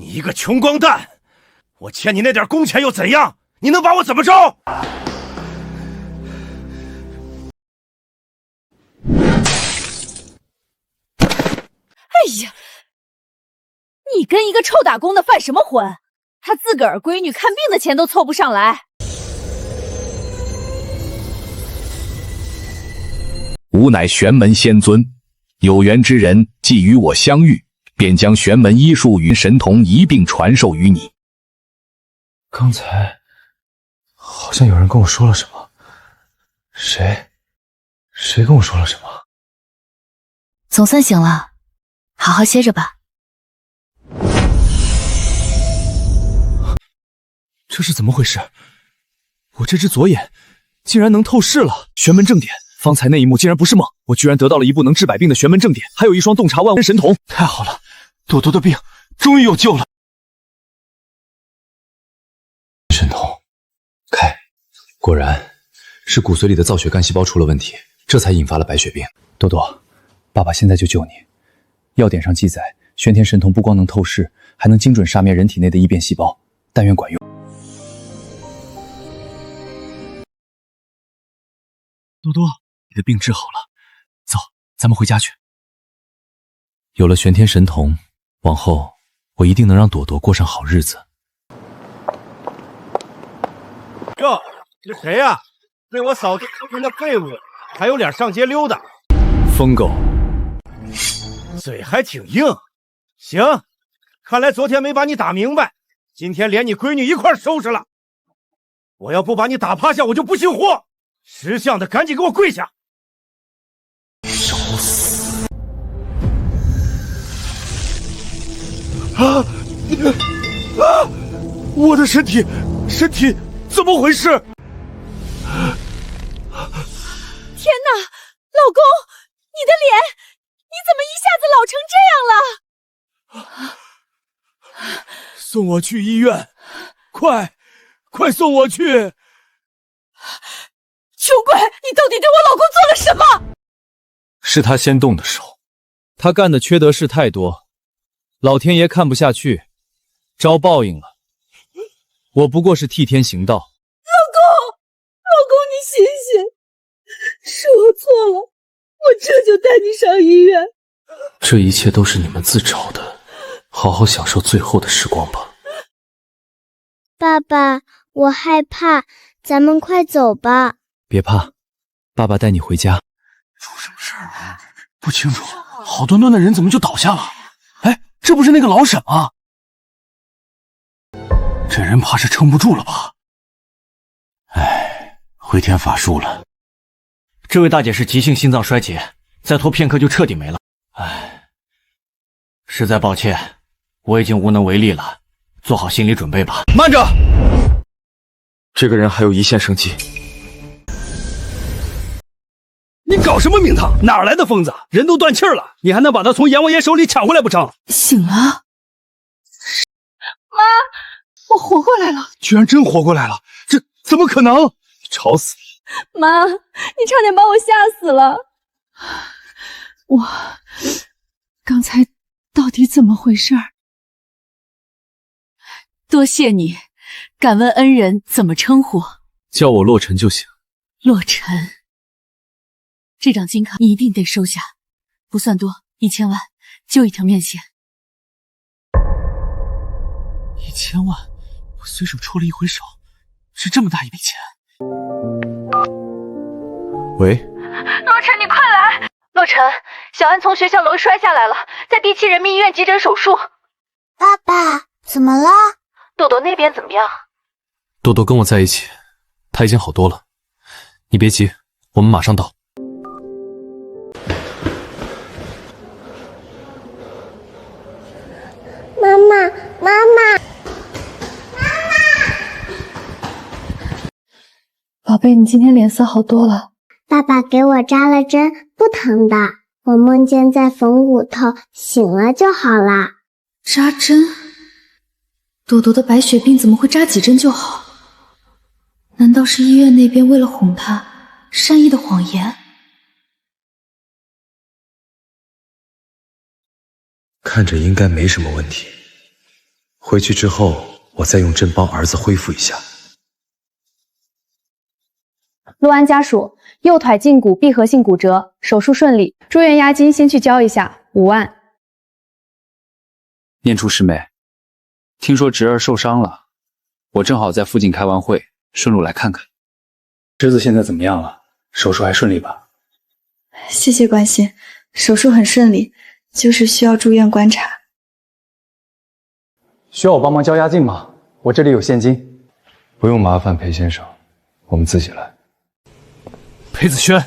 你一个穷光蛋，我欠你那点工钱又怎样？你能把我怎么着？哎呀，你跟一个臭打工的犯什么浑？他自个儿闺女看病的钱都凑不上来。吾乃玄门仙尊，有缘之人既与我相遇，便将玄门医术与神童一并传授于你。刚才好像有人跟我说了什么，谁跟我说了什么？总算醒了，好好歇着吧。这是怎么回事？我这只左眼竟然能透视了！玄门正典，方才那一幕竟然不是梦，我居然得到了一部能治百病的玄门正典，还有一双洞察万物神童，太好了！朵朵的病终于有救了。神童，开，果然是骨髓里的造血干细胞出了问题，这才引发了白血病。朵朵，爸爸现在就救你。药典上记载，玄天神童不光能透视，还能精准杀灭人体内的异变细胞，但愿管用。多多，你的病治好了，走，咱们回家去。有了玄天神童，往后我一定能让朵朵过上好日子。哟，这谁呀？被我扫地出门的废物，还有脸上街溜达？疯狗，嘴还挺硬。行，看来昨天没把你打明白，今天连你闺女一块收拾了。我要不把你打趴下，我就不姓霍。识相的赶紧给我跪下！找死！我的身体怎么回事？天哪，老公，你的脸，你怎么一下子老成这样了？送我去医院，快送我去！穷鬼，你到底对我老公做了什么？是他先动的手，他干的缺德事太多，老天爷看不下去，招报应了。我不过是替天行道。老公，你醒醒，是我错了，我这就带你上医院。这一切都是你们自找的，好好享受最后的时光吧。爸爸，我害怕，咱们快走吧。别怕，爸爸带你回家。出什么事儿了？不清楚，好端端的人怎么就倒下了？哎，这不是那个老沈吗？这人怕是撑不住了吧？哎，回天乏术了。这位大姐是急性心脏衰竭，再拖片刻就彻底没了。哎，实在抱歉，我已经无能为力了，做好心理准备吧。慢着，这个人还有一线生机。你搞什么名堂？哪来的疯子？人都断气了，你还能把他从阎王爷手里抢回来不成？醒了，妈，我活过来了！居然真活过来了，这怎么可能？吵死了！妈，你差点把我吓死了。我刚才到底怎么回事？多谢你，敢问恩人怎么称呼？叫我洛尘就行。洛尘。这张金卡你一定得收下，不算多，1000万，就一条面线。1000万，我随手抽了一回手，是这么大一笔钱。喂，洛尘，你快来！洛尘，小安从学校楼摔下来了，在第7人民医院急诊手术。爸爸，怎么了？朵朵那边怎么样？多多跟我在一起，他已经好多了。你别急，我们马上到。妈妈，宝贝，你今天脸色好多了。爸爸给我扎了针，不疼的。我梦见在缝骨头，醒了就好啦。扎针？朵朵的白血病怎么会扎几针就好？难道是医院那边为了哄她，善意的谎言？看着应该没什么问题。回去之后，我再用针帮儿子恢复一下。陆安家属，右腿胫骨闭合性骨折，手术顺利，住院押金先去交一下，5万。念初师妹，听说侄儿受伤了，我正好在附近开完会，顺路来看看。侄子现在怎么样了？手术还顺利吧？谢谢关心，手术很顺利，就是需要住院观察。需要我帮忙交押金吗？我这里有现金。不用麻烦裴先生，我们自己来。裴子轩，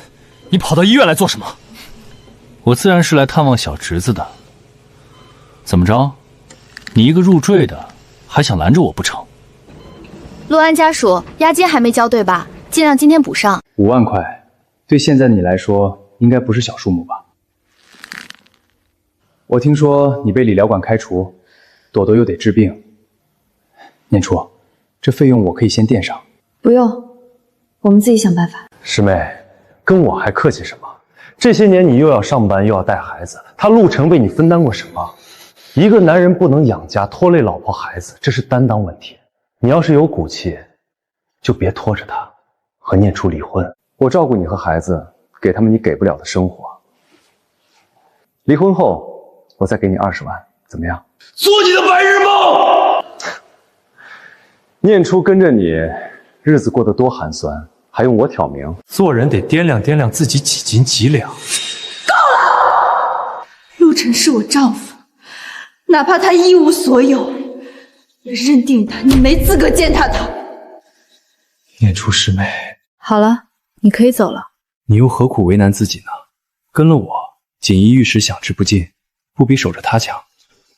你跑到医院来做什么？我自然是来探望小侄子的。怎么着？你一个入赘的，还想拦着我不成？陆安家属，押金还没交对吧？尽量今天补上。5万块，对现在的你来说，应该不是小数目吧？我听说你被理疗馆开除，朵朵又得治病。念初，这费用我可以先垫上。不用，我们自己想办法。师妹，跟我还客气什么？这些年你又要上班又要带孩子，他陆程为你分担过什么？一个男人不能养家，拖累老婆孩子，这是担当问题。你要是有骨气，就别拖着他和念初离婚。我照顾你和孩子，给他们你给不了的生活。离婚后，我再给你20万，怎么样？做你的白日梦。念初跟着你，日子过得多寒酸，还用我挑明？做人得掂量掂量自己几斤几两。陆晨是我丈夫，哪怕他一无所有，也认定他，你没资格践踏他。念初师妹，好了，你可以走了。你又何苦为难自己呢？跟了我，锦衣玉食享之不尽，不比守着他强。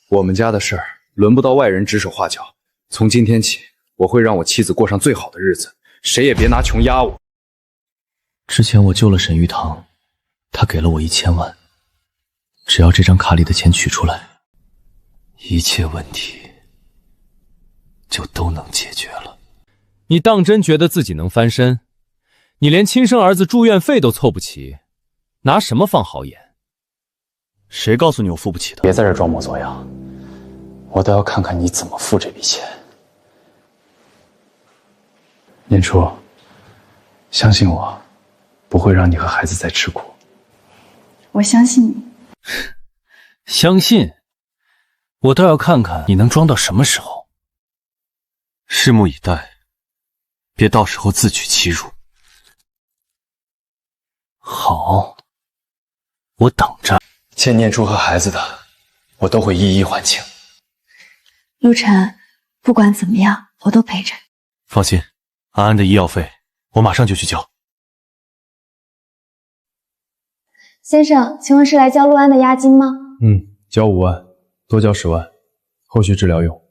我们家的事儿，轮不到外人指手画脚。从今天起，我会让我妻子过上最好的日子，谁也别拿穷压我。之前我救了沈玉堂，他给了我1000万，只要这张卡里的钱取出来，一切问题就都能解决了。你当真觉得自己能翻身？你连亲生儿子住院费都凑不齐，拿什么放好眼？谁告诉你我付不起的？别在这装模作样，我倒要看看你怎么付这笔钱。念初，相信我，不会让你和孩子再吃苦。我相信你。相信？我倒要看看你能装到什么时候。拭目以待，别到时候自取其辱。好，我等着。欠念初和孩子的，我都会一一还清。陆晨，不管怎么样，我都陪着你。放心，安安的医药费我马上就去交。先生，请问是来交陆安的押金吗？交5万，多交10万，后续治疗用。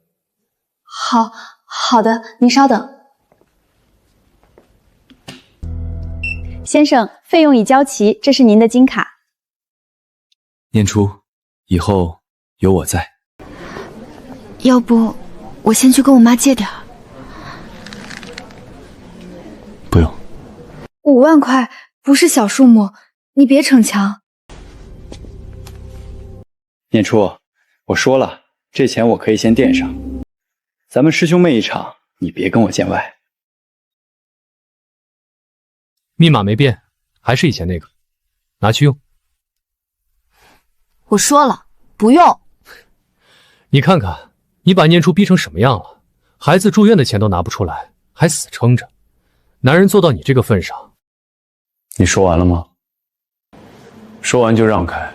好的，您稍等。先生，费用已交齐，这是您的金卡。念初，以后有我在。要不我先去跟我妈借点儿。不用。 5万块不是小数目，你别逞强。念初，我说了，这钱我可以先垫上。咱们师兄妹一场，你别跟我见外。密码没变，还是以前那个，拿去用。我说了，不用。你看看，你把念初逼成什么样了？孩子住院的钱都拿不出来，还死撑着。男人做到你这个份上，你说完了吗？说完就让开，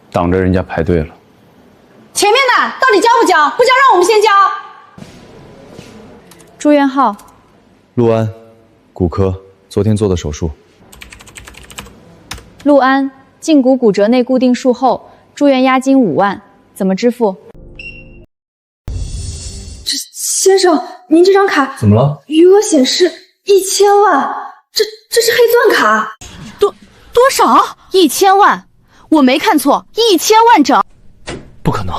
挡着人家排队了。前面的到底交不交？不交让我们先交。住院号：陆安，骨科，昨天做的手术。陆安，胫骨骨折内固定术后，住院押金5万，怎么支付？先生，您这张卡怎么了？余额显示1000万，这是黑钻卡。多少？1000万？我没看错，1000万整。不可能，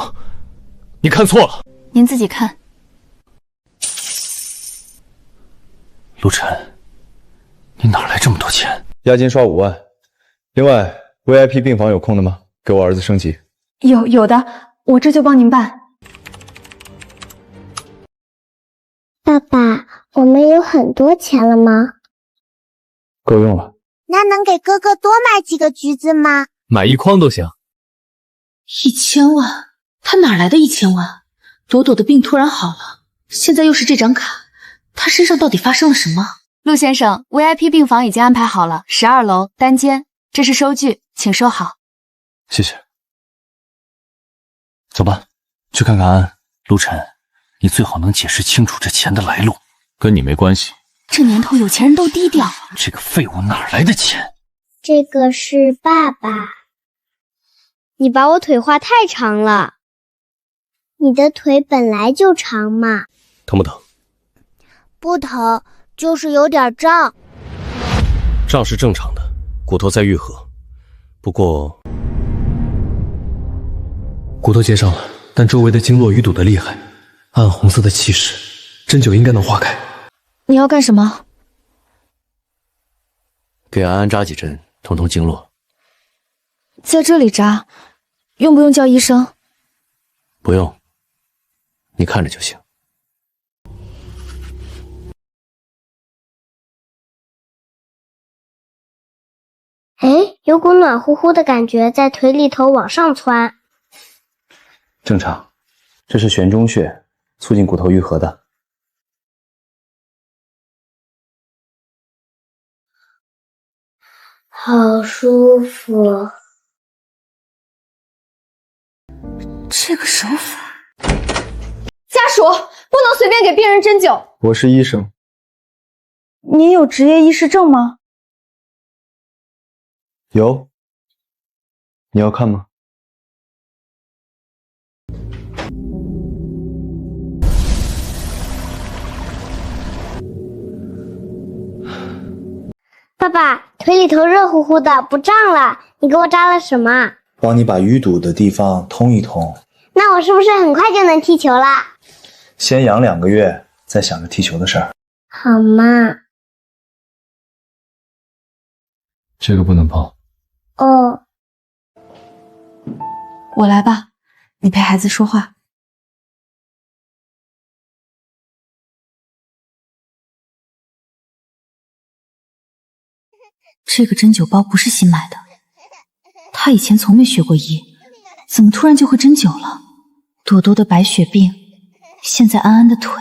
你看错了。您自己看。陆晨，你哪来这么多钱？押金刷5万，另外 VIP 病房有空的吗？给我儿子升级。有的，我这就帮您办。爸爸，我们有很多钱了吗？够用了。那能给哥哥多买几个橘子吗？买1筐都行。1000万？他哪来的1000万？朵朵的病突然好了，现在又是这张卡，他身上到底发生了什么？陆先生 ，VIP 病房已经安排好了，12楼单间，这是收据，请收好。谢谢。走吧，去看看安。陆晨，你最好能解释清楚这钱的来路。跟你没关系。这年头有钱人都低调。这个废物哪来的钱？这个是爸爸。你把我腿画太长了。你的腿本来就长嘛。疼不疼？不疼，就是有点胀。胀是正常的，骨头在愈合。不过，骨头接上了，但周围的经络淤堵的厉害，暗红色的气势，针灸应该能化开。你要干什么？给安安扎几针，通通经络。在这里扎，用不用叫医生？不用，你看着就行。哎，有股暖乎乎的感觉在腿里头往上窜。正常，这是悬中穴，促进骨头愈合的。好舒服。这个手法，家属不能随便给病人针灸。我是医生。您有执业医师证吗？有。你要看吗？爸爸，腿里头热乎乎的，不胀了。你给我扎了什么？帮你把淤堵的地方通一通。那我是不是很快就能踢球了？先养2个月，再想着踢球的事儿。好嘛。这个不能碰。哦。我来吧，你陪孩子说话。这个针灸包不是新买的，他以前从没学过医，怎么突然就会针灸了？朵朵的白血病，现在安安的腿，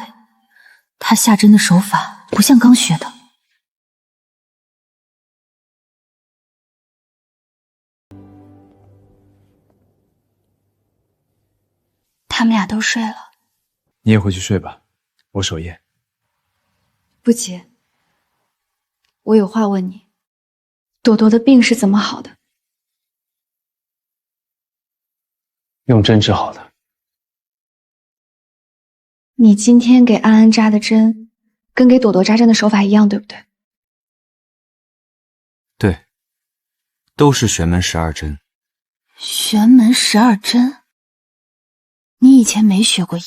他下针的手法不像刚学的。他们俩都睡了，你也回去睡吧，我守夜。不急，我有话问你。朵朵的病是怎么好的？用针治好的。你今天给安安扎的针，跟给朵朵扎针的手法一样，对不对？对，都是玄门12针。玄门12针？你以前没学过医？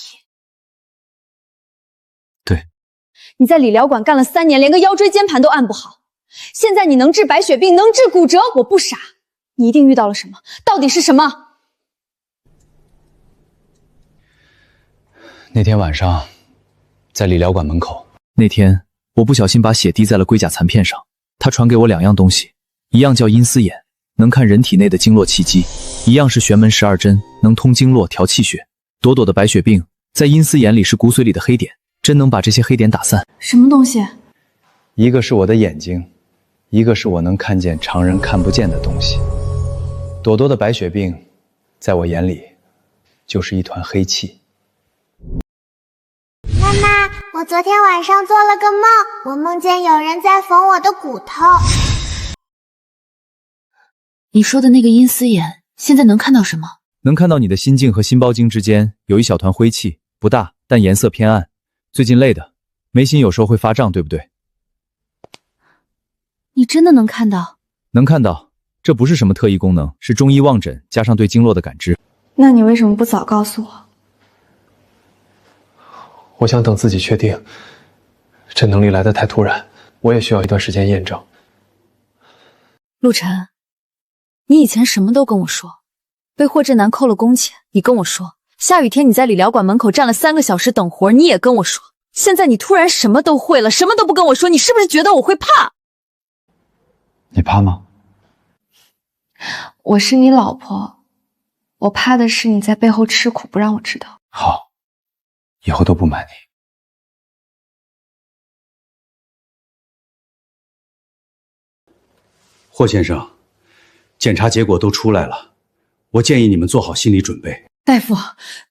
对。你在理疗馆干了3年，连个腰椎间盘都按不好。现在你能治白血病，能治骨折，我不傻。你一定遇到了什么？到底是什么？那天晚上，在理疗馆门口，那天我不小心把血滴在了龟甲残片上。他传给我2样东西，一样叫阴司眼，能看人体内的经络气机；一样是玄门12针，能通经络、调气血。朵朵的白血病在阴司眼里是骨髓里的黑点，针能把这些黑点打散。什么东西？一个是我的眼睛，一个是我能看见常人看不见的东西。朵朵的白血病，在我眼里，就是一团黑气。妈妈，我昨天晚上做了个梦，我梦见有人在缝我的骨头。你说的那个阴司眼，现在能看到什么？能看到你的心镜和心包经之间有一小团灰气，不大，但颜色偏暗。最近累的，眉心有时候会发胀，对不对？你真的能看到？能看到，这不是什么特异功能，是中医望诊加上对经络的感知。那你为什么不早告诉我？我想等自己确定，这能力来得太突然，我也需要一段时间验证。陆晨，你以前什么都跟我说，被霍志南扣了工钱，你跟我说；下雨天你在理疗馆门口站了3个小时等活，你也跟我说。现在你突然什么都会了，什么都不跟我说，你是不是觉得我会怕？你怕吗？我是你老婆，我怕的是你在背后吃苦不让我知道。好，以后都不瞒你。霍先生，检查结果都出来了，我建议你们做好心理准备。大夫，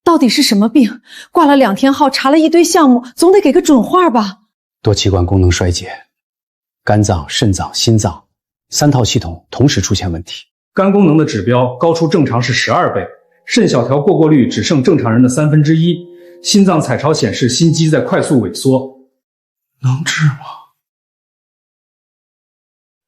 到底是什么病？挂了2天号，查了一堆项目，总得给个准话吧？多器官功能衰竭，肝脏、肾脏、心脏3套系统同时出现问题。肝功能的指标高出正常是12倍，肾小条过滤只剩正常人的1/3，心脏彩超显示心肌在快速萎缩。能治吗？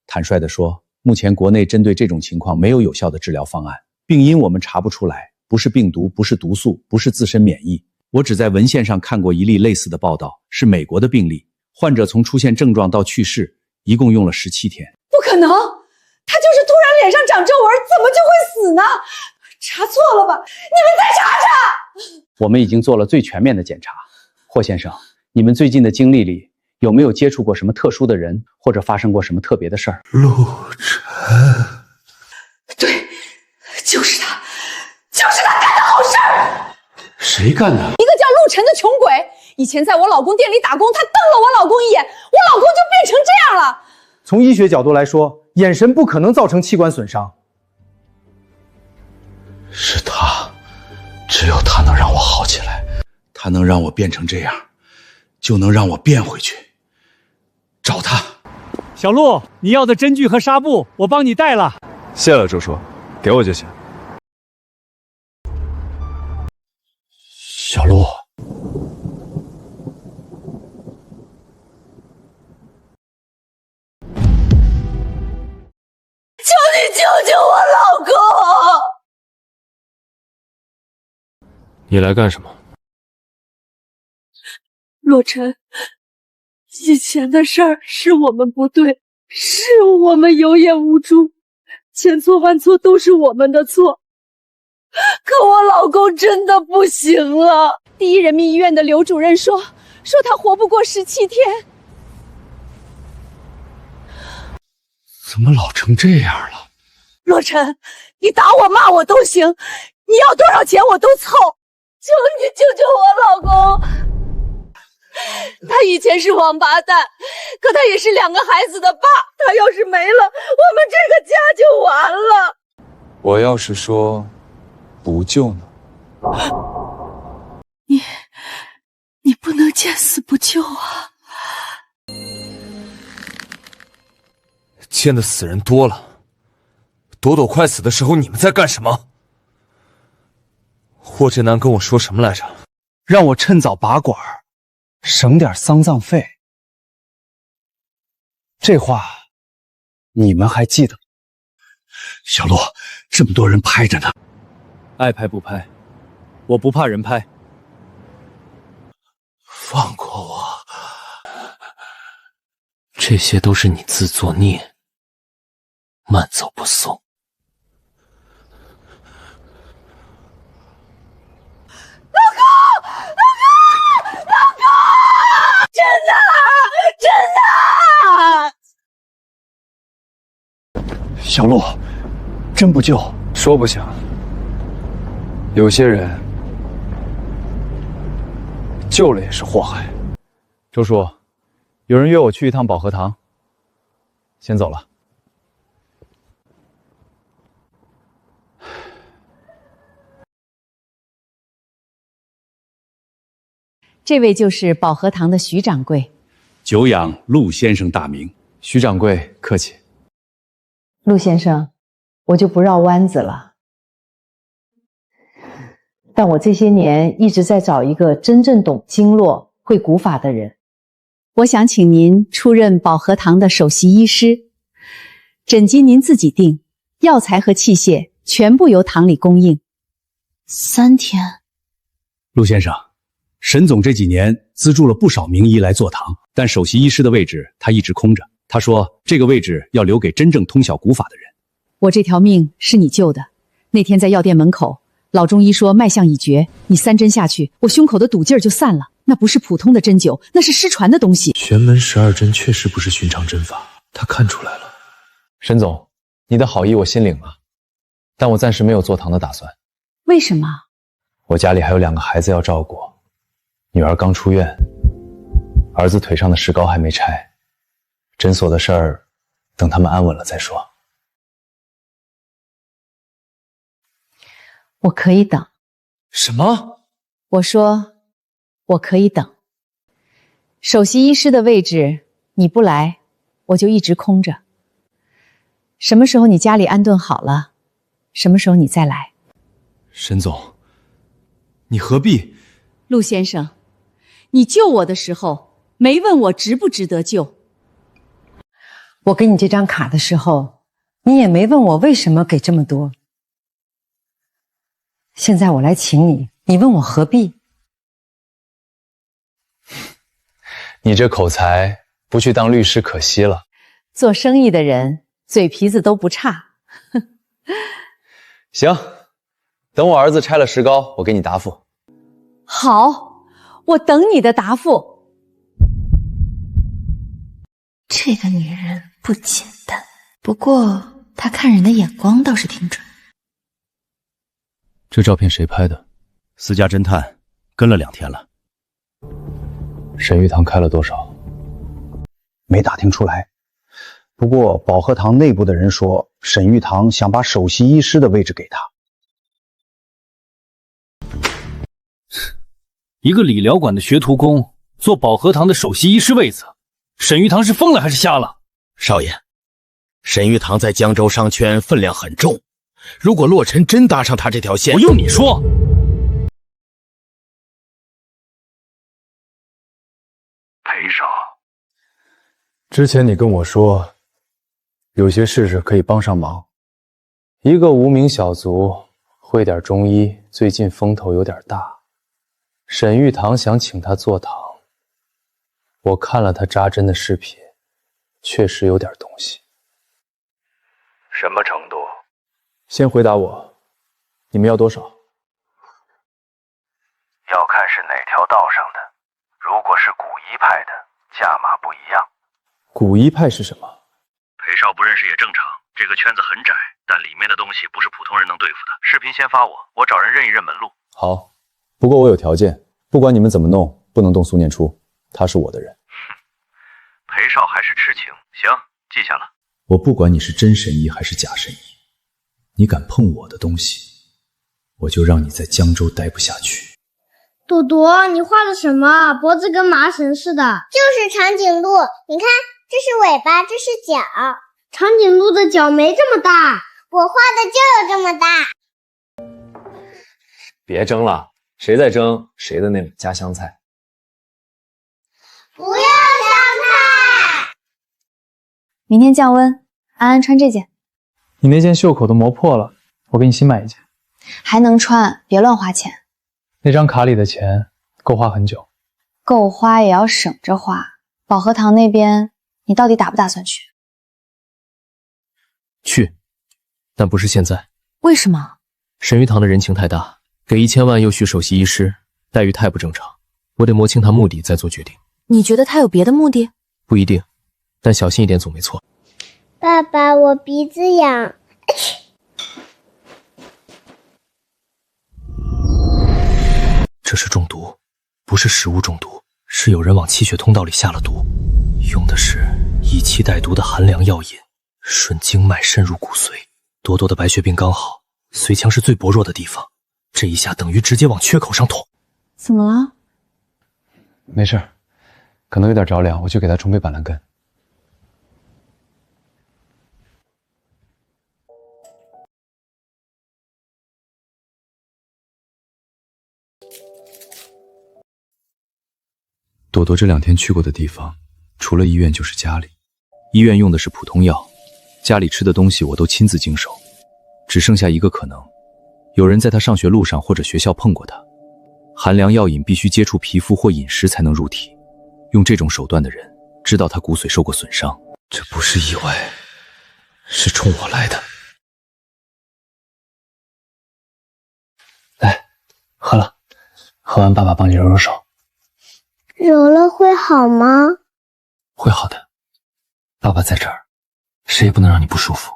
坦率地说，目前国内针对这种情况没有有效的治疗方案，病因我们查不出来，不是病毒，不是毒素，不是自身免疫。我只在文献上看过一例类似的报道，是美国的病例，患者从出现症状到去世一共用了17天。不可能，他就是突然脸上长皱纹，怎么就会死呢？查错了吧？你们再查查！我们已经做了最全面的检查。霍先生，你们最近的经历里有没有接触过什么特殊的人，或者发生过什么特别的事儿？陆晨，对，就是他干的好事儿。谁干的？一个叫陆晨的穷鬼，以前在我老公店里打工，他瞪了我老公一眼，我老公就变成这样了。从医学角度来说，眼神不可能造成器官损伤。是他，只有他能让我好起来，他能让我变成这样，就能让我变回去。找他。小陆，你要的针具和纱布我帮你带了。谢了，周叔，给我就行。小陆，求你救救我老公！你来干什么？洛尘，以前的事儿是我们不对，是我们有眼无珠，千错万错都是我们的错。可我老公真的不行了。第一人民医院的刘主任说他活不过17天。怎么老成这样了？洛尘，你打我骂我都行，你要多少钱我都凑，求你救救我老公。他以前是王八蛋，可他也是2个孩子的爸，他要是没了，我们这个家就完了。我要是说不救呢？你不能见死不救啊！见的死人多了，朵朵快死的时候你们在干什么？霍振南跟我说什么来着？让我趁早拔管，省点丧葬费。这话你们还记得？小陆，这么多人拍着呢，爱拍不拍，我不怕人拍。放过我！这些都是你自作孽，慢走不送。老公，真的！小陆，真不救？说不想。有些人救了也是祸害。周叔，有人约我去一趟保和堂，先走了。这位就是保和堂的徐掌柜。久仰陆先生大名。徐掌柜客气。陆先生，我就不绕弯子了。但我这些年一直在找一个真正懂经络、会古法的人。我想请您出任保和堂的首席医师，诊金您自己定，药材和器械全部由堂里供应。3天。陆先生，沈总这几年资助了不少名医来做堂，但首席医师的位置他一直空着。他说这个位置要留给真正通晓古法的人。我这条命是你救的。那天在药店门口，老中医说脉象已绝，你3针下去，我胸口的堵劲儿就散了。那不是普通的针灸，那是失传的东西。玄门12针确实不是寻常针法，他看出来了。沈总，你的好意我心领了，但我暂时没有坐堂的打算。为什么？我家里还有2个孩子要照顾，女儿刚出院，儿子腿上的石膏还没拆，诊所的事儿等他们安稳了再说。我可以等。什么？我说我可以等。首席医师的位置你不来，我就一直空着。什么时候你家里安顿好了，什么时候你再来。沈总，你何必？陆先生，你救我的时候没问我值不值得救。我给你这张卡的时候，你也没问我为什么给这么多。现在我来请你，你问我何必？你这口才，不去当律师可惜了。做生意的人嘴皮子都不差。行，等我儿子拆了石膏，我给你答复。好，我等你的答复。这个女人不简单，不过她看人的眼光倒是挺准。这照片谁拍的？私家侦探跟了2天了。沈玉堂开了多少？没打听出来。不过保和堂内部的人说，沈玉堂想把首席医师的位置给他。一个理疗馆的学徒工做保和堂的首席医师位子，沈玉堂是疯了还是瞎了？少爷，沈玉堂在江州商圈分量很重，如果洛尘真搭上他这条线，我用你说。裴少，之前你跟我说，有些事可以帮上忙。一个无名小卒，会点中医，最近风头有点大。沈玉堂想请他坐堂，我看了他扎针的视频，确实有点东西。什么程度？先回答我，你们要多少？要看是哪条道上的。如果是古医派的，价码不一样。古医派是什么？裴少不认识也正常，这个圈子很窄，但里面的东西不是普通人能对付的。视频先发我找人认一认门路。好，不过我有条件，不管你们怎么弄，不能动苏念初，他是我的人。裴少还是痴情，行，记下了。我不管你是真神医还是假神医，你敢碰我的东西，我就让你在江州待不下去。朵朵，你画的什么？脖子跟麻绳似的。就是长颈鹿，你看，这是尾巴，这是脚。长颈鹿的脚没这么大，我画的就有这么大。别争了，谁在争谁的那碗家乡菜。不要香菜。明天降温，安安穿这件。你那件袖口都磨破了，我给你新买一件。还能穿，别乱花钱。那张卡里的钱够花很久。够花也要省着花。保和堂那边，你到底打不打算去？去，但不是现在。为什么？沈玉堂的人情太大，给1000万又续首席医师，待遇太不正常。我得摸清他目的再做决定。你觉得他有别的目的？不一定，但小心一点总没错。爸爸，我鼻子痒。这是中毒，不是食物中毒，是有人往气血通道里下了毒，用的是以气带毒的寒凉药引，顺经脉渗入骨髓。多多的白血病刚好，髓腔是最薄弱的地方，这一下等于直接往缺口上捅。怎么了？没事，可能有点着凉，我去给他冲杯板蓝根。朵朵这2天去过的地方，除了医院就是家里。医院用的是普通药，家里吃的东西我都亲自经手。只剩下一个可能，有人在他上学路上或者学校碰过他。寒凉药引必须接触皮肤或饮食才能入体，用这种手段的人知道他骨髓受过损伤。这不是意外，是冲我来的。来，喝了，喝完爸爸帮你揉揉手。揉了会好吗？会好的，爸爸在这儿，谁也不能让你不舒服。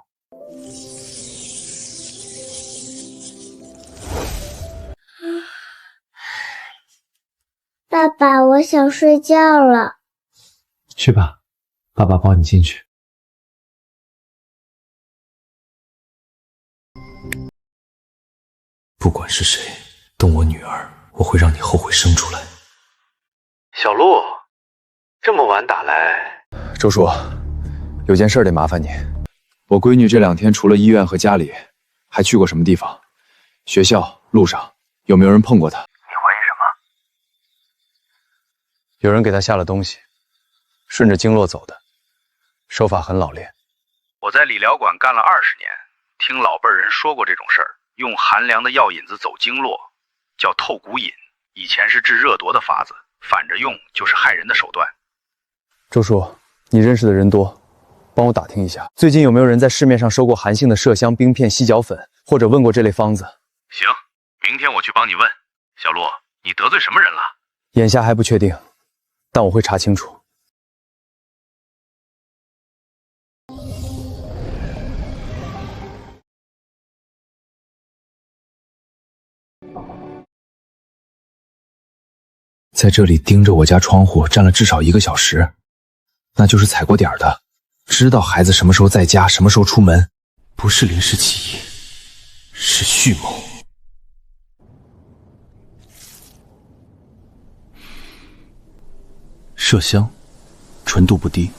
爸爸，我想睡觉了。去吧，爸爸抱你进去。不管是谁动我女儿，我会让你后悔生出来。小鹿，这么晚打来，周叔，有件事得麻烦你。我闺女这2天除了医院和家里，还去过什么地方？学校、路上有没有人碰过她？你怀疑什么？有人给她下了东西，顺着经络走的，手法很老练。我在理疗馆干了20年，听老辈人说过这种事儿，用寒凉的药引子走经络，叫透骨引，以前是治热毒的法子，反着用就是害人的手段。周叔，你认识的人多，帮我打听一下，最近有没有人在市面上收过寒性的麝香、冰片、犀角粉，或者问过这类方子？行，明天我去帮你问。小陆，你得罪什么人了？眼下还不确定，但我会查清楚。在这里盯着我家窗户站了至少1个小时，那就是踩过点的，知道孩子什么时候在家，什么时候出门。不是临时起意，是蓄谋。麝香，纯度不低，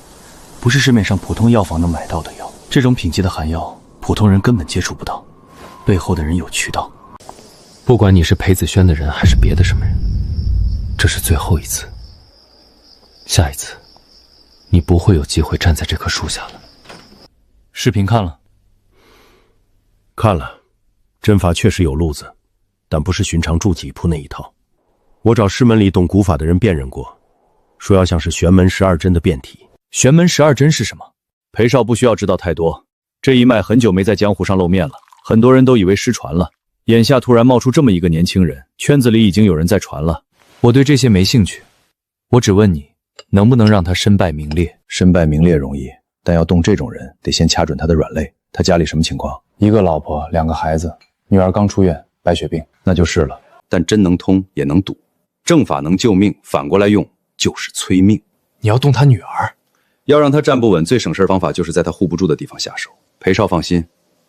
不是市面上普通药房能买到的药。这种品级的寒药，普通人根本接触不到，背后的人有渠道。不管你是裴子轩的人，还是别的什么人，这是最后一次。下一次，你不会有机会站在这棵树下了。视频看了？看了，针法确实有路子，但不是寻常筑几铺那一套。我找师门里懂古法的人辨认过，说要像是玄门12针的变体。玄门12针是什么？裴少不需要知道太多，这一脉很久没在江湖上露面了，很多人都以为失传了。眼下突然冒出这么一个年轻人，圈子里已经有人在传了。我对这些没兴趣，我只问你，能不能让他身败名裂？身败名裂容易，但要动这种人，得先掐准他的软肋。他家里什么情况？1个老婆，2个孩子，女儿刚出院，白血病，那就是了。但针能通也能堵，正法能救命，反过来用就是催命。你要动他女儿，要让他站不稳，最省事方法就是在他护不住的地方下手。裴少放心，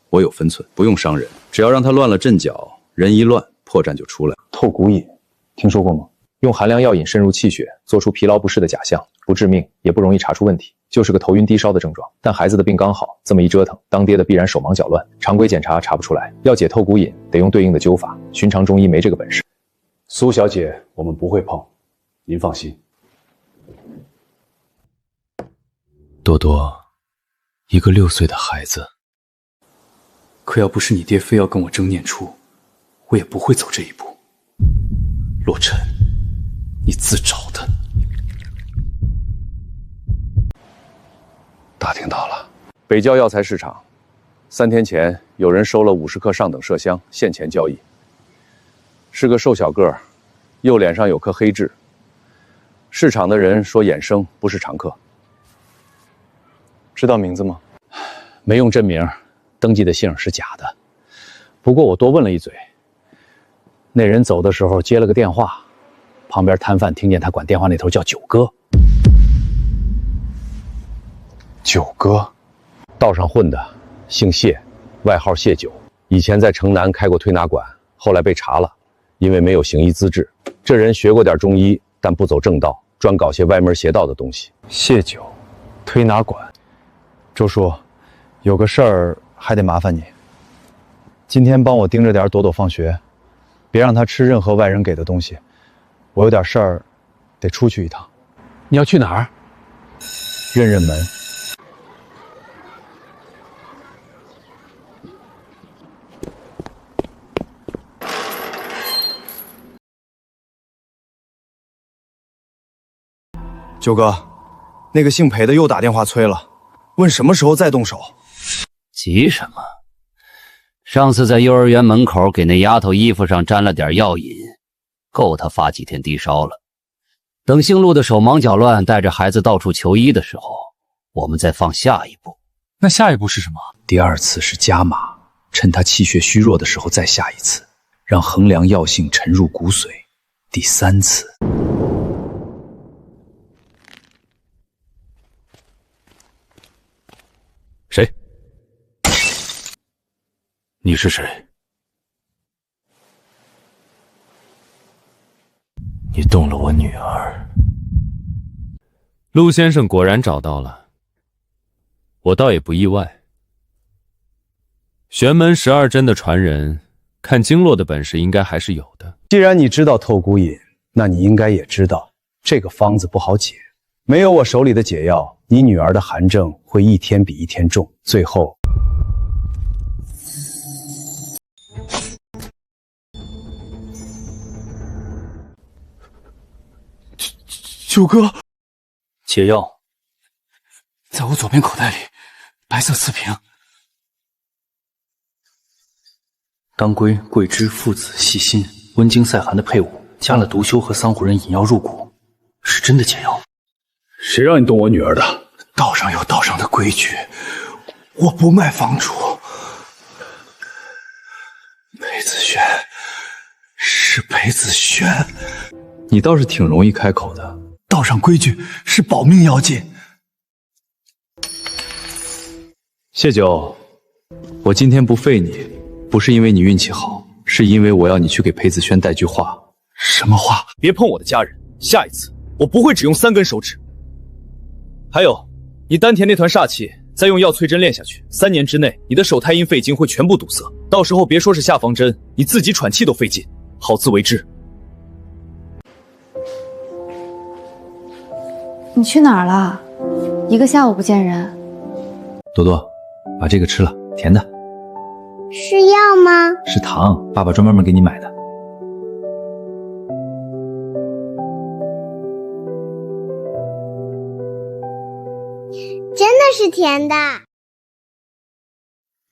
我有分寸，不用伤人，只要让他乱了阵脚，人一乱，破绽就出来。透骨引，听说过吗？用寒凉药引渗入气血，做出疲劳不适的假象，不致命，也不容易查出问题，就是个头晕低烧的症状。但孩子的病刚好，这么一折腾，当爹的必然手忙脚乱，常规检查查不出来。要解透骨引，得用对应的灸法，寻常中医没这个本事。苏小姐，我们不会碰，您放心。多多，一个6岁的孩子，可要不是你爹非要跟我争念初，我也不会走这一步。洛尘，你自找的。打听到了，北郊药材市场，3天前有人收了50克上等麝香，现钱交易。是个瘦小个儿，右脸上有颗黑痣。市场的人说衍生，不是常客。知道名字吗？没用真名，登记的姓是假的。不过我多问了一嘴，那人走的时候接了个电话，旁边摊贩听见他管电话那头叫九哥。九哥，道上混的，姓谢，外号谢九，以前在城南开过推拿馆，后来被查了，因为没有行医资质。这人学过点中医，但不走正道，专搞些歪门邪道的东西。谢九，推拿馆。周叔，有个事儿还得麻烦你。今天帮我盯着点朵朵放学，别让她吃任何外人给的东西。我有点事儿，得出去一趟。你要去哪儿？认认门。九哥，那个姓裴的又打电话催了，问什么时候再动手。急什么？上次在幼儿园门口给那丫头衣服上沾了点药引，够她发几天低烧了。等姓陆的手忙脚乱带着孩子到处求医的时候，我们再放下一步。那下一步是什么？第二次是加码，趁他气血虚弱的时候再下一次，让衡量药性沉入骨髓。第三次，谁？你是谁？你动了我女儿。陆先生果然找到了，我倒也不意外。玄门12针的传人，看经络的本事应该还是有的。既然你知道透骨饮，那你应该也知道这个方子不好解。没有我手里的解药，你女儿的寒症会一天比一天重，最后……九哥，解药在我左边口袋里，白色瓷瓶。当归、桂枝、附子、细辛、温经散寒的配伍，加了毒枭和桑胡人引药入骨，是真的解药。谁让你动我女儿的？道上有道上的规矩，我不卖房主。裴子轩，是裴子轩。你倒是挺容易开口的。道上规矩是保命要紧。谢九，我今天不废你，不是因为你运气好，是因为我要你去给裴子轩带句话。什么话？别碰我的家人，下一次我不会只用3根手指。还有，你丹田那团煞气，再用药淬针炼下去，3年之内，你的手太阴肺经会全部堵塞，到时候别说是下方针，你自己喘气都费劲，好自为之。你去哪儿了？一个下午不见人。多多，把这个吃了，甜的。是药吗？是糖，爸爸专门给你买的。真的是甜的。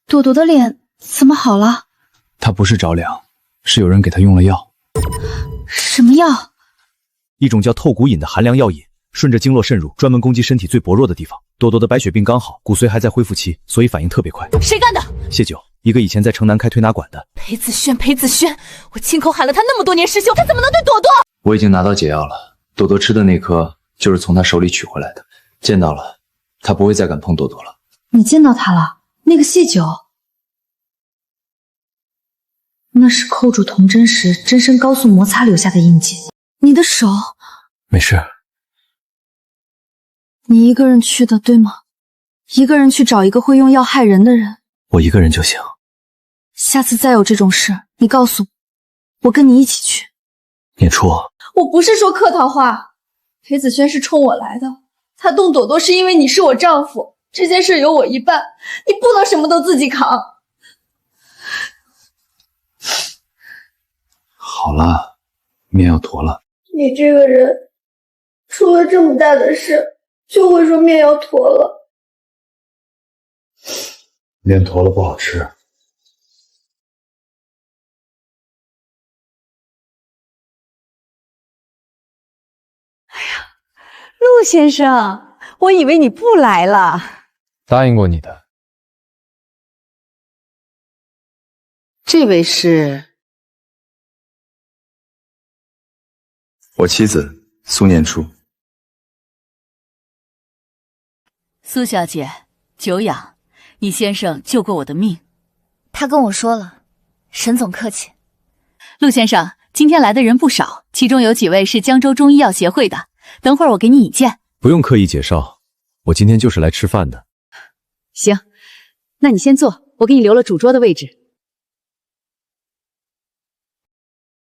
朵朵的脸怎么好了？他不是着凉，是有人给他用了药。什么药？一种叫透骨饮的寒凉药饮，顺着经络渗入，专门攻击身体最薄弱的地方。朵朵的白血病刚好，骨髓还在恢复期，所以反应特别快。谁干的？谢九，一个以前在城南开推拿馆的。裴子轩，裴子轩，我亲口喊了他那么多年师兄，他怎么能对朵朵？我已经拿到解药了，朵朵吃的那颗就是从他手里取回来的。见到了，他不会再敢碰朵朵了。你见到他了？那个谢九，那是扣住铜针时针身高速摩擦留下的印记。你的手……没事。你一个人去的，对吗？一个人去找一个会用药害人的人。我一个人就行。下次再有这种事，你告诉我，我跟你一起去。念初，我不是说客套话，裴子轩是冲我来的，他动朵朵是因为你是我丈夫，这件事有我一半，你不能什么都自己扛。好了，面要坨了。你这个人，出了这么大的事，就会说面要坨了。面坨了不好吃。陆先生，我以为你不来了。答应过你的。这位是我妻子苏念初。苏小姐，久仰，你先生救过我的命。他跟我说了，沈总客气。陆先生，今天来的人不少，其中有几位是江州中医药协会的，等会儿我给你引荐。不用刻意介绍，我今天就是来吃饭的。行，那你先坐，我给你留了主桌的位置。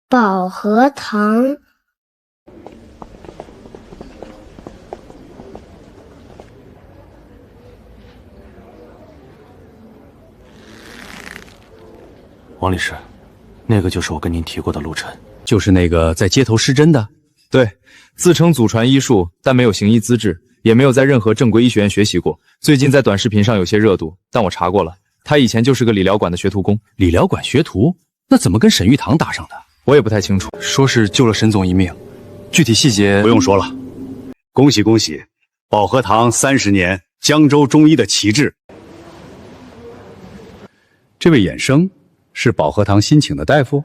保和堂。王理事，那个就是我跟您提过的陆晨，就是那个在街头施针的。对，自称祖传医术，但没有行医资质，也没有在任何正规医学院学习过。最近在短视频上有些热度，但我查过了，他以前就是个理疗馆的学徒工。理疗馆学徒，那怎么跟沈玉堂搭上的？我也不太清楚。说是救了沈总一命，具体细节不用说了。恭喜恭喜，保和堂30年江州中医的旗帜。这位衍生是保和堂新请的大夫？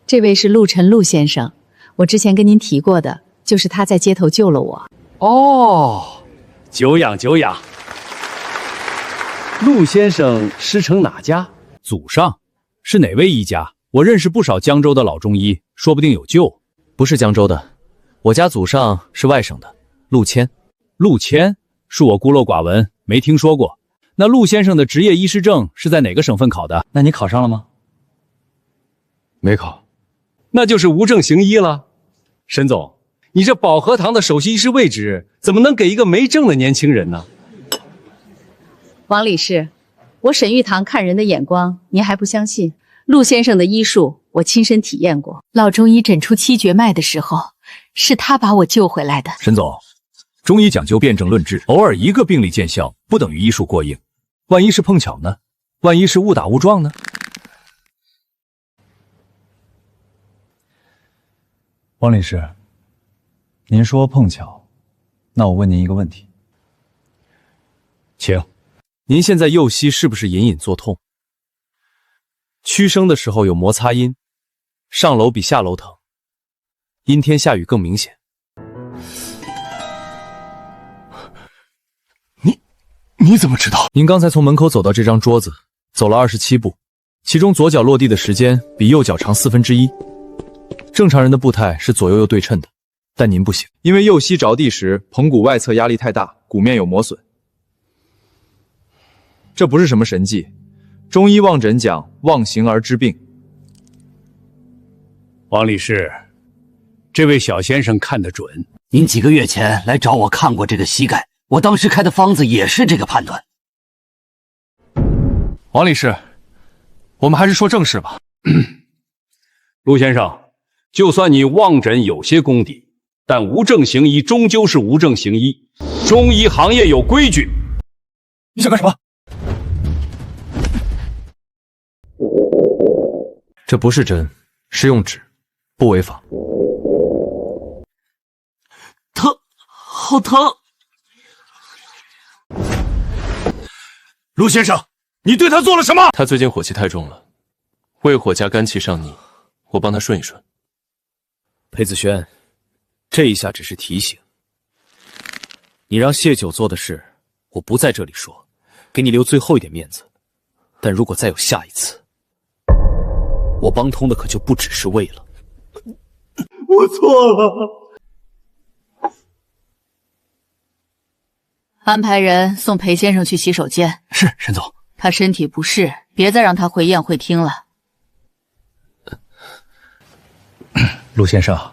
这位是陆晨陆先生，我之前跟您提过的，就是他在街头救了我。哦，久仰久仰。陆先生师承哪家？祖上是哪位医家？我认识不少江州的老中医，说不定有救。不是江州的，我家祖上是外省的，陆谦。陆谦是我孤陋寡闻，没听说过。那陆先生的执业医师证是在哪个省份考的？那你考上了吗？没考。那就是无证行医了。沈总，你这保和堂的首席医师位置怎么能给一个没证的年轻人呢？王理事，我沈玉堂看人的眼光，您还不相信？陆先生的医术，我亲身体验过。老中医诊出7绝脉的时候，是他把我救回来的。沈总，中医讲究辨证论治，偶尔一个病例见效，不等于医术过硬。万一是碰巧呢？万一是误打误撞呢？王理事，您说碰巧，那我问您一个问题，请。您现在右膝是不是隐隐作痛？屈伸的时候有摩擦音，上楼比下楼疼，阴天下雨更明显。你怎么知道？您刚才从门口走到这张桌子，走了27步，其中左脚落地的时间比右脚长1/4。正常人的步态是左右右对称的，但您不行，因为右膝着地时盆骨外侧压力太大，骨面有磨损。这不是什么神迹，中医望诊讲望形而知病。王理事，这位小先生看得准。您几个月前来找我看过这个膝盖，我当时开的方子也是这个判断。王理事，我们还是说正事吧。陆先生，就算你望诊有些功底，但无证行医终究是无证行医，中医行业有规矩。你想干什么？这不是针，是用纸，不违法。疼，好疼！陆先生，你对他做了什么？他最近火气太重了，胃火加肝气上逆，我帮他顺一顺。裴子轩，这一下只是提醒。你让谢九做的事，我不在这里说，给你留最后一点面子。但如果再有下一次，我帮通的可就不只是胃了。我错了。安排人送裴先生去洗手间。是，沈总。他身体不适，别再让他回宴会厅了。陆先生，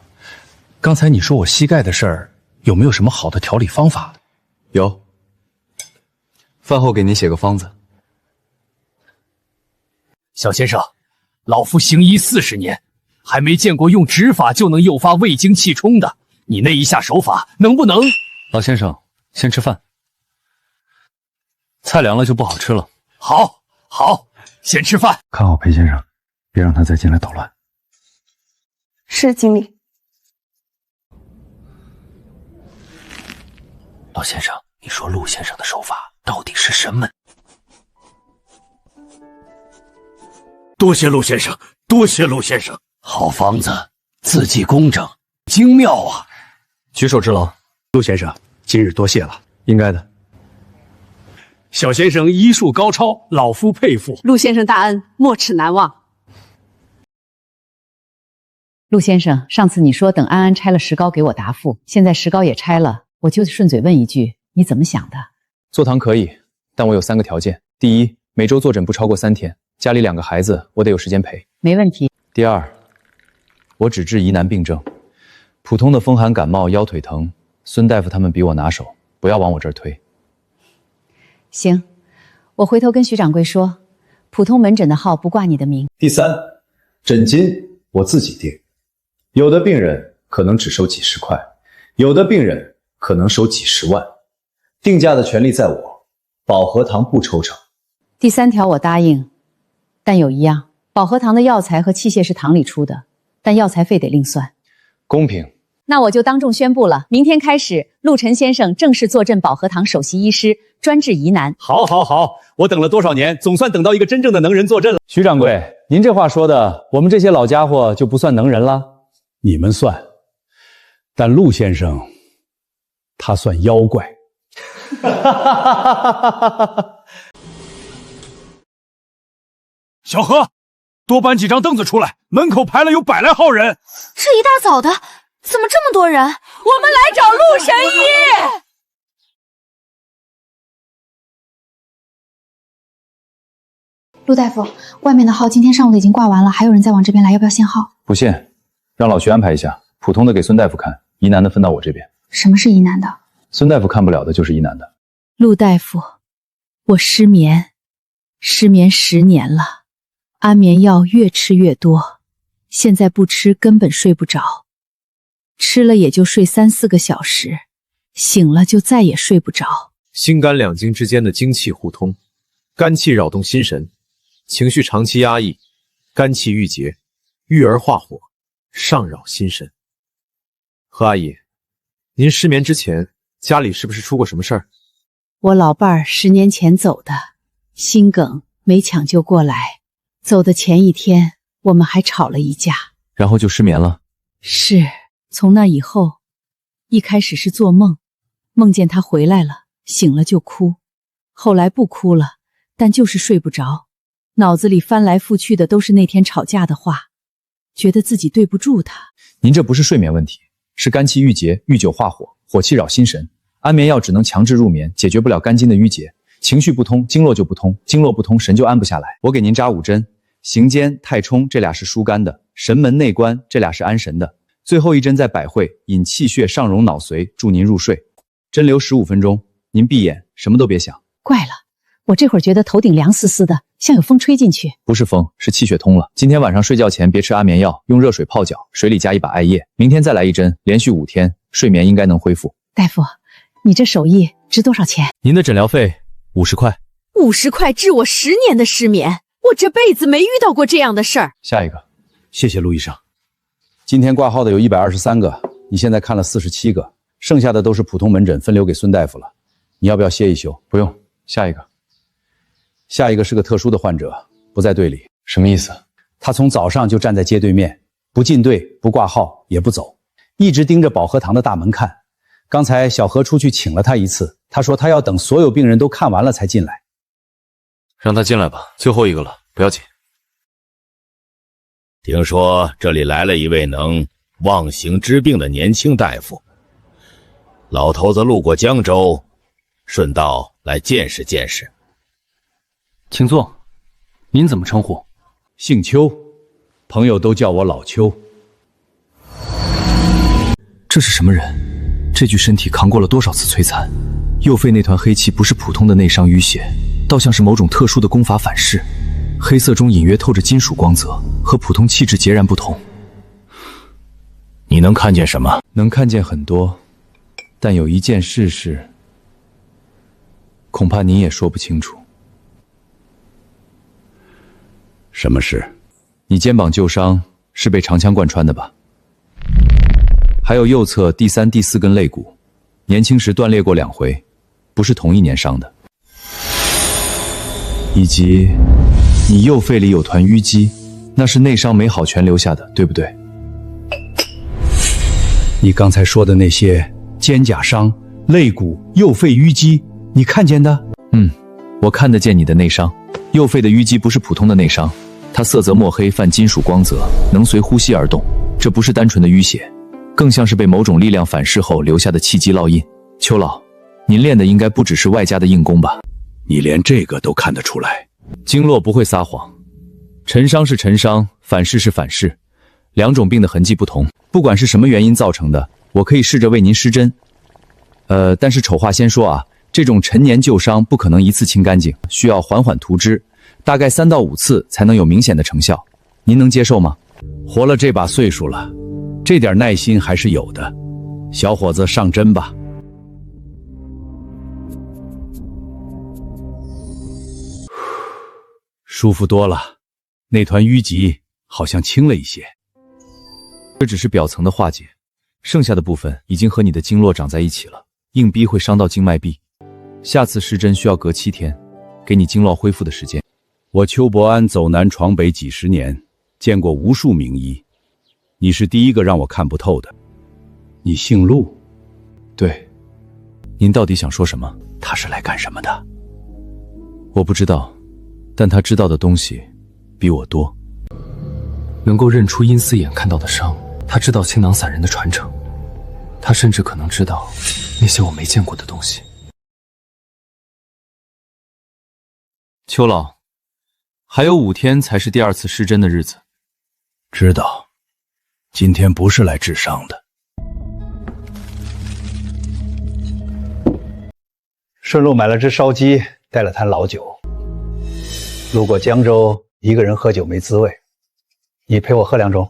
刚才你说我膝盖的事儿，有没有什么好的调理方法？有，饭后给您写个方子。小先生，老夫行医40年，还没见过用指法就能诱发胃经气冲的。你那一下手法能不能？老先生，先吃饭，菜凉了就不好吃了。好，先吃饭。看好裴先生，别让他再进来捣乱。是经理。老先生，你说陆先生的手法到底是什么？多谢陆先生，多谢陆先生。好方子，字迹工整，精妙啊！举手之劳。陆先生，今日多谢了。应该的。小先生医术高超，老夫佩服。陆先生大恩，没齿难忘。陆先生，上次你说等安安拆了石膏给我答复，现在石膏也拆了，我就顺嘴问一句，你怎么想的？坐堂可以，但我有3个条件：第一，每周坐诊不超过3天，家里2个孩子，我得有时间陪。没问题。第二，我只治疑难病症，普通的风寒感冒、腰腿疼，孙大夫他们比我拿手，不要往我这儿推。行，我回头跟徐掌柜说，普通门诊的号不挂你的名。第三，诊金我自己定，有的病人可能只收几十块，有的病人可能收几十万，定价的权利在我，保和堂不抽成。第3条我答应，但有一样，保和堂的药材和器械是堂里出的，但药材费得另算。公平。那我就当众宣布了，明天开始，陆晨先生正式坐镇保和堂首席医师，专治疑难。好，好，好！我等了多少年，总算等到一个真正的能人坐镇了。徐掌柜，您这话说的，我们这些老家伙就不算能人了？你们算，但陆先生，他算妖怪。小何，多搬几张凳子出来，门口排了有100来号人。这一大早的，怎么这么多人？我们来找陆神医。陆大夫，外面的号今天上午的已经挂完了，还有人在往这边来，要不要限号？不限，让老徐安排一下，普通的给孙大夫看，疑难的分到我这边。什么是疑难的？孙大夫看不了的就是疑难的。陆大夫，我失眠10年了，安眠药越吃越多，现在不吃根本睡不着，吃了也就睡3、4个小时，醒了就再也睡不着。心肝两经之间的精气互通，肝气扰动心神，情绪长期压抑，肝气郁结，郁而化火，上扰心神。何阿姨，您失眠之前家里是不是出过什么事儿？我老伴儿10年前走的，心梗没抢救过来，走的前一天我们还吵了一架，然后就失眠了。是，从那以后，一开始是做梦，梦见他回来了，醒了就哭，后来不哭了，但就是睡不着，脑子里翻来覆去的都是那天吵架的话，觉得自己对不住他。您这不是睡眠问题，是肝气郁结，郁久化火，火气扰心神。安眠药只能强制入眠，解决不了肝经的郁结，情绪不通，经络就不通，经络不通，神就安不下来。我给您扎5针，行间、太冲这俩是疏肝的，神门、内关这俩是安神的，最后1针在百会，引气血上荣脑髓，助您入睡。针留15分钟，您闭眼，什么都别想。怪了，我这会儿觉得头顶凉丝丝的，像有风吹进去。不是风，是气血通了。今天晚上睡觉前别吃安眠药，用热水泡脚，水里加一把艾叶，明天再来1针，连续5天，睡眠应该能恢复。大夫，你这手艺值多少钱？您的诊疗费50块。50块治我10年的失眠，我这辈子没遇到过这样的事儿。下一个，谢谢陆医生。今天挂号的有123个，你现在看了47个，剩下的都是普通门诊，分流给孙大夫了。你要不要歇一休？不用，下一个。下一个是个特殊的患者，不在队里。什么意思？他从早上就站在街对面，不进队，不挂号，也不走，一直盯着保和堂的大门看。刚才小何出去请了他一次，他说他要等所有病人都看完了才进来。让他进来吧，最后一个了，不要紧。听说这里来了一位能忘形治病的年轻大夫，老头子路过江州，顺道来见识见识。请坐，您怎么称呼？姓邱，朋友都叫我老邱。这是什么人？这具身体扛过了多少次摧残？右肺那团黑气不是普通的内伤淤血，倒像是某种特殊的功法反噬，黑色中隐约透着金属光泽，和普通气质截然不同。你能看见什么？能看见很多，但有一件事是，恐怕你也说不清楚。什么事？你肩膀旧伤是被长枪贯穿的吧？还有右侧第3、第4根肋骨，年轻时断裂过2回，不是同一年伤的。以及你右肺里有团淤积，那是内伤没好全留下的，对不对？你刚才说的那些肩胛伤、肋骨、右肺淤积，你看见的？我看得见你的内伤。右肺的淤积不是普通的内伤，它色泽墨黑，泛金属光泽，能随呼吸而动，这不是单纯的淤血，更像是被某种力量反噬后留下的气机烙印。邱老，您练的应该不只是外加的硬功吧？你连这个都看得出来？经络不会撒谎，陈伤是陈伤，反噬是反噬，两种病的痕迹不同，不管是什么原因造成的，我可以试着为您施针。但是丑话先说啊，这种陈年旧伤不可能一次清干净，需要缓缓涂脂，大概3到5次才能有明显的成效。您能接受吗？活了这把岁数了，这点耐心还是有的。小伙子，上针吧。舒服多了，那团淤积好像轻了一些。这只是表层的化解，剩下的部分已经和你的经络长在一起了，硬逼会伤到经脉壁。下次施针需要隔7天，给你经络恢复的时间。我邱伯安走南闯北几十年，见过无数名医，你是第一个让我看不透的。你姓陆？对。您到底想说什么？他是来干什么的？我不知道，但他知道的东西比我多。能够认出阴司眼看到的伤，他知道青囊散人的传承，他甚至可能知道那些我没见过的东西。邱老，还有5天才是第2次施针的日子。知道，今天不是来治伤的。顺路买了只烧鸡，带了坛老酒。路过江州，一个人喝酒没滋味，你陪我喝2盅。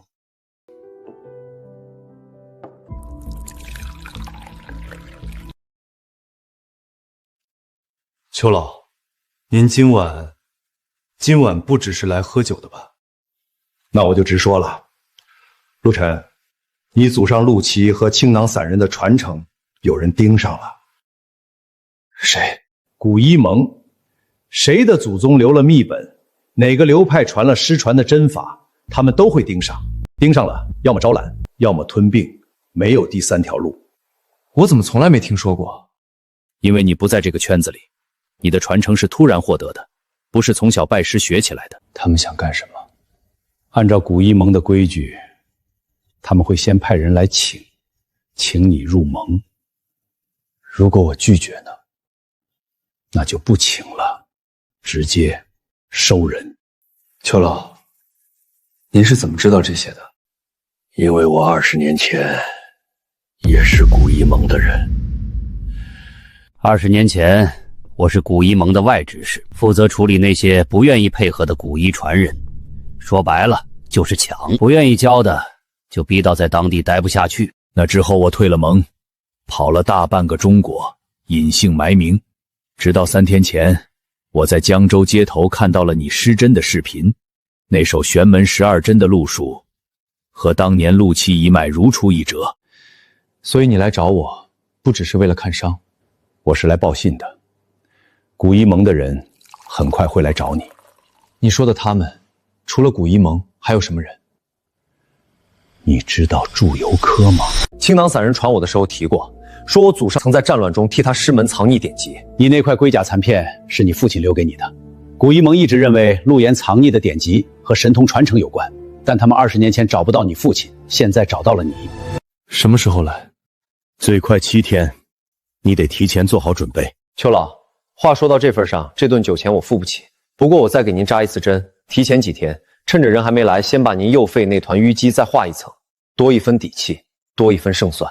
邱老，您今晚不只是来喝酒的吧？那我就直说了，陆晨，你祖上陆琪和青囊散人的传承有人盯上了。谁？古一蒙。谁的祖宗留了秘本，哪个流派传了失传的针法，他们都会盯上。盯上了，要么招揽，要么吞并，没有第3条路。我怎么从来没听说过？因为你不在这个圈子里，你的传承是突然获得的，不是从小拜师学起来的。他们想干什么？按照古一盟的规矩，他们会先派人来请你入盟。如果我拒绝呢，那就不请了，直接收人。邱老，您是怎么知道这些的？因为我20年前也是古一盟的人。20年前，我是古一盟的外执事，负责处理那些不愿意配合的古一传人。说白了就是抢，不愿意教的就逼到在当地待不下去。那之后我退了盟，跑了大半个中国，隐姓埋名，直到3天前，我在江州街头看到了你施针的视频，那手玄门12针的路数，和当年陆气一脉如出一辙。所以你来找我，不只是为了看伤，我是来报信的。古一盟的人很快会来找你。你说的他们，除了古一盟，还有什么人？你知道祝由科吗？青囊散人传我的时候提过，说我祖上曾在战乱中替他师门藏匿典籍。你那块龟甲残片是你父亲留给你的。古一盟一直认为陆岩藏匿的典籍和神通传承有关，但他们20年前找不到你父亲，现在找到了你。什么时候来？最快7天，你得提前做好准备。邱老，话说到这份上，这顿酒钱我付不起。不过我再给您扎1次针，提前几天，趁着人还没来，先把您右肺那团淤积再化1层，多1分底气，多1分胜算。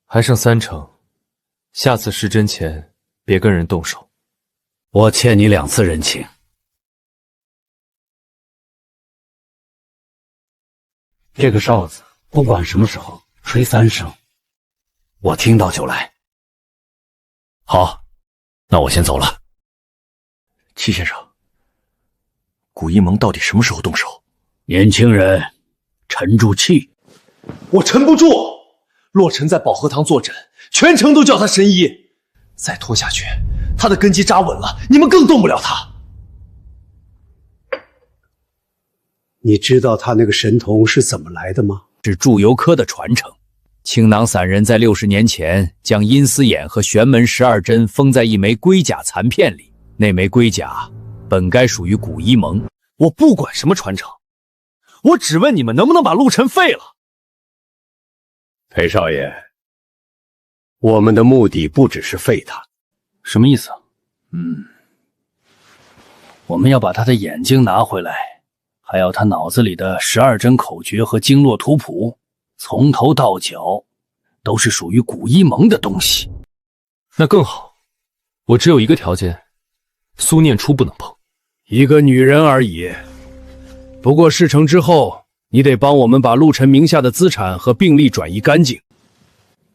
还剩3成，下次施针前别跟人动手。我欠你2次人情。这个哨子不管什么时候吹3声，我听到就来。好，那我先走了。戚先生，古一盟到底什么时候动手？年轻人，沉住气。我沉不住。洛尘在保和堂坐诊，全城都叫他神医。再拖下去，他的根基扎稳了，你们更动不了他。你知道他那个神童是怎么来的吗？是祝由科的传承。青囊散人在60年前将阴司眼和玄门12针封在一枚龟甲残片里，那枚龟甲本该属于古一盟。我不管什么传承，我只问你们能不能把陆晨废了。裴少爷，我们的目的不只是废他。什么意思？我们要把他的眼睛拿回来，还要他脑子里的12针口诀和经络图谱，从头到脚都是属于古一盟的东西。那更好，我只有一个条件，苏念初不能碰。一个女人而已。不过事成之后，你得帮我们把陆晨名下的资产和病历转移干净。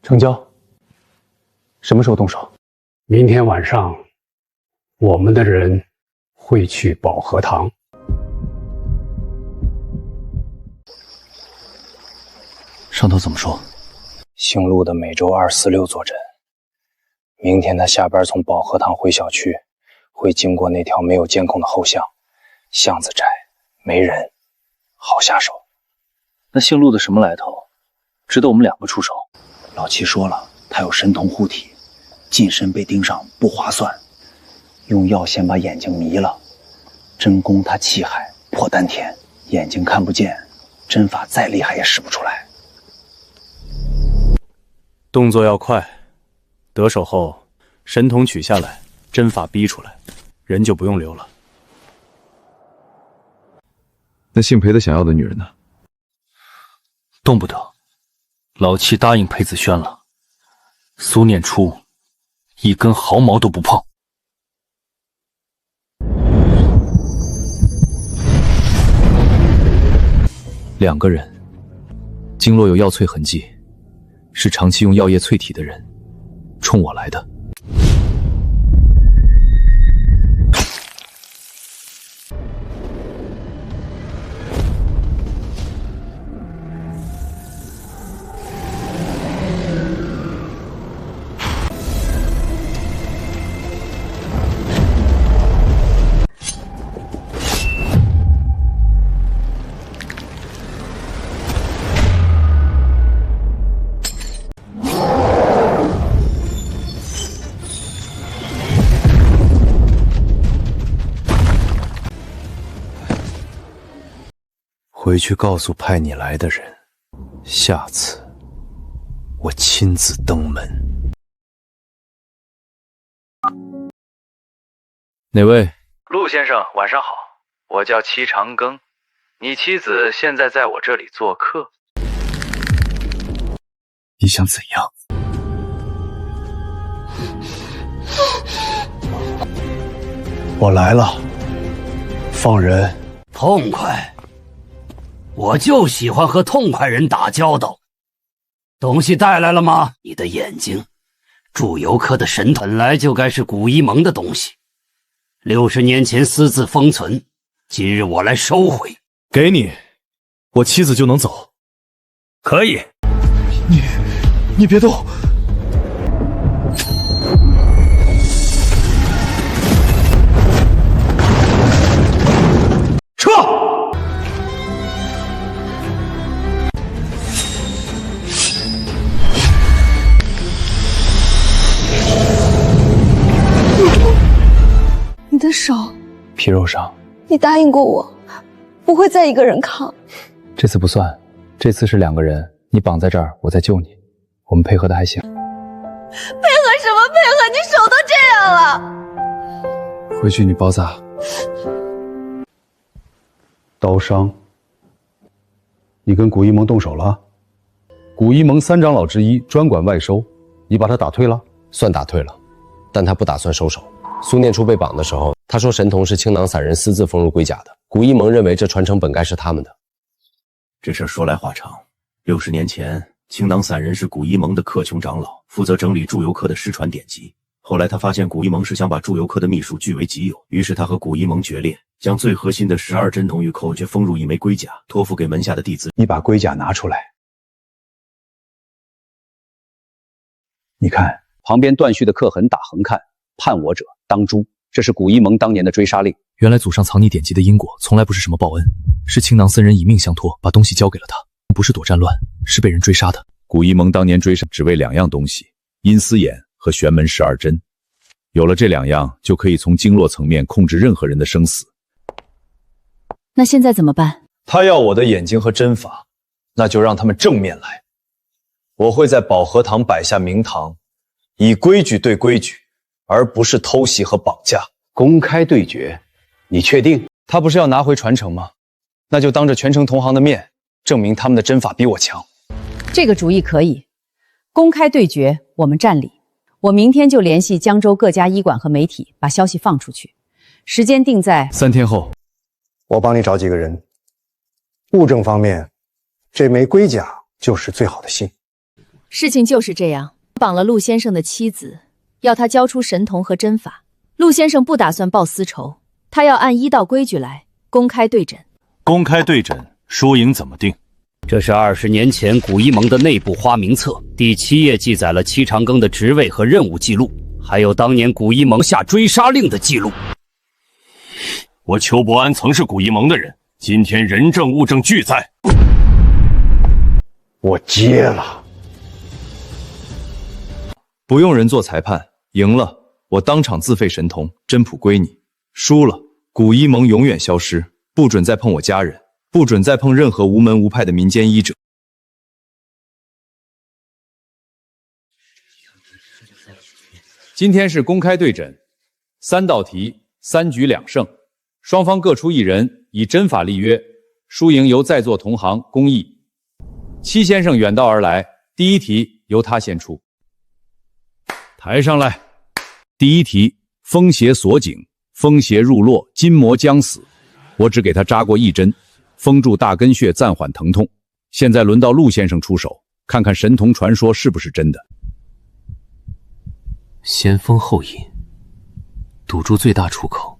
成交。什么时候动手？明天晚上，我们的人会去保和堂。上头怎么说？姓陆的每周2、4、6坐诊。明天他下班从保和堂回小区，会经过那条没有监控的后巷，巷子窄，没人，好下手。那姓陆的什么来头？值得我们2个出手？老七说了，他有神童护体，近身被盯上不划算，用药先把眼睛迷了，真功他气海破丹田，眼睛看不见，针法再厉害也使不出来。动作要快，得手后神童取下来，针法逼出来，人就不用留了。那姓裴的想要的女人呢？动不得，老七答应裴子轩了。苏念初一根毫毛都不碰。2个人，经络有药淬痕迹，是长期用药液淬体的人，冲我来的。回去告诉派你来的人，下次我亲自登门。哪位？陆先生，晚上好，我叫戚长庚，你妻子现在在我这里做客。你想怎样？我来了，放人。痛快！我就喜欢和痛快人打交道。东西带来了吗？你的眼睛，祝由科的神本来就该是古一盟的东西，60年前私自封存，今日我来收回。给你，我妻子就能走。可以。你别动。撤！你的手，皮肉伤。你答应过我，不会再一个人扛。这次不算，这次是2个人，你绑在这儿，我再救你。我们配合的还行。配合什么配合？你手都这样了。回去你包扎。刀伤，你跟古一盟动手了？古一盟3长老之一，专管外收，你把他打退了？算打退了，但他不打算收手。苏念初被绑的时候，他说神童是青囊散人私自封入龟甲的，古一盟认为这传承本该是他们的。这事说来话长，60年前，青囊散人是古一盟的克琼长老，负责整理祝由科的失传典籍。后来他发现古一盟是想把祝由科的秘术据为己有，于是他和古一盟决裂，将最核心的12针筒与口诀封入一枚龟甲，托付给门下的弟子。你把龟甲拿出来。你看，旁边断续的刻痕打横看，叛我者当诛。这是古一盟当年的追杀令。原来祖上藏匿典籍的因果，从来不是什么报恩，是青囊僧人以命相托，把东西交给了他，不是躲战乱，是被人追杀的。古一盟当年追杀只为2样东西：阴司眼和玄门12针。有了这2样，就可以从经络层面控制任何人的生死。那现在怎么办？他要我的眼睛和针法，那就让他们正面来。我会在保和堂摆下明堂，以规矩对规矩，而不是偷袭和绑架。公开对决，你确定？他不是要拿回传承吗？那就当着全城同行的面，证明他们的针法比我强。这个主意可以。公开对决，我们占理。我明天就联系江州各家医馆和媒体，把消息放出去。时间定在3天后。我帮你找几个人。物证方面，这枚龟甲就是最好的信。事情就是这样，绑了陆先生的妻子，要他交出神童和针法。陆先生不打算报私仇，他要按医道规矩来公开对诊。公开对诊，输赢怎么定？这是20年前古一盟的内部花名册，第7页记载了戚长庚的职位和任务记录，还有当年古一盟下追杀令的记录。我邱伯安曾是古一盟的人，今天人证物证俱在，我接了。不用人做裁判，赢了我当场自废神童，真谱归你；输了，古一盟永远消失，不准再碰我家人，不准再碰任何无门无派的民间医者。今天是公开对诊，3道题，3局2胜，双方各出1人，以真法立约，输赢由在座同行公议。戚先生远道而来，第1题由他先出。抬上来。第1题，风邪锁颈，风邪入络，筋膜将死。我只给他扎过1针，封住大根穴，暂缓疼痛。现在轮到陆先生出手，看看神童传说是不是真的。先封后引，堵住最大出口，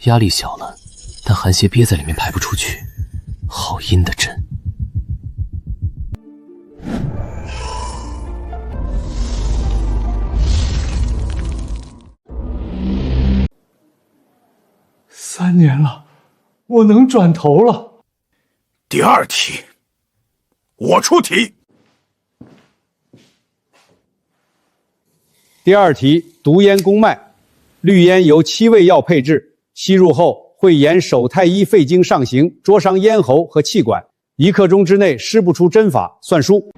压力小了，但寒邪憋在里面排不出去，好阴的针。3年了，我能转头了。第2题，我出题。第2题，毒烟攻脉，绿烟由7味药配制，吸入后会沿手太一肺经上行，灼伤咽喉和气管，1刻钟之内施不出针法，算输。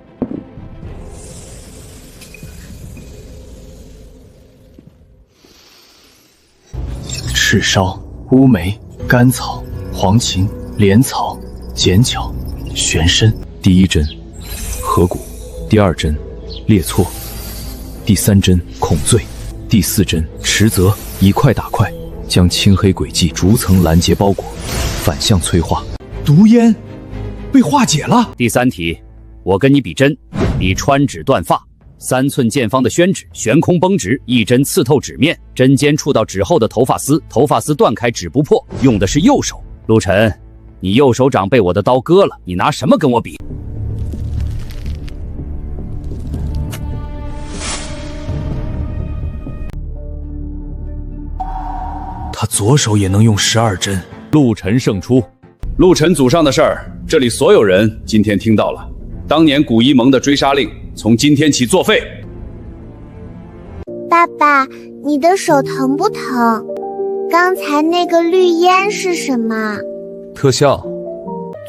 赤烧、乌梅、甘草、黄芩、莲草、剪角、玄参。第1针，合谷；第2针，列错；第3针，恐醉；第4针，迟则，以快打快，将青黑轨迹逐层拦截包裹，反向催化。毒烟被化解了。第3题，我跟你比针，你穿指断发。3寸见方的宣纸悬空绷直，1针刺透纸面，针尖触到纸后的头发丝，头发丝断开，纸不破。用的是右手。陆晨，你右手掌被我的刀割了，你拿什么跟我比？他左手也能用12针。陆晨胜出。陆晨祖上的事儿，这里所有人今天听到了。当年古一盟的追杀令，从今天起作废。爸爸，你的手疼不疼？刚才那个绿烟是什么？特效。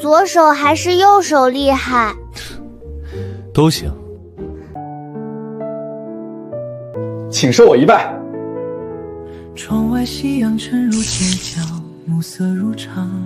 左手还是右手厉害？都行。请受我一拜。窗外夕阳沉入街角，暮色如常。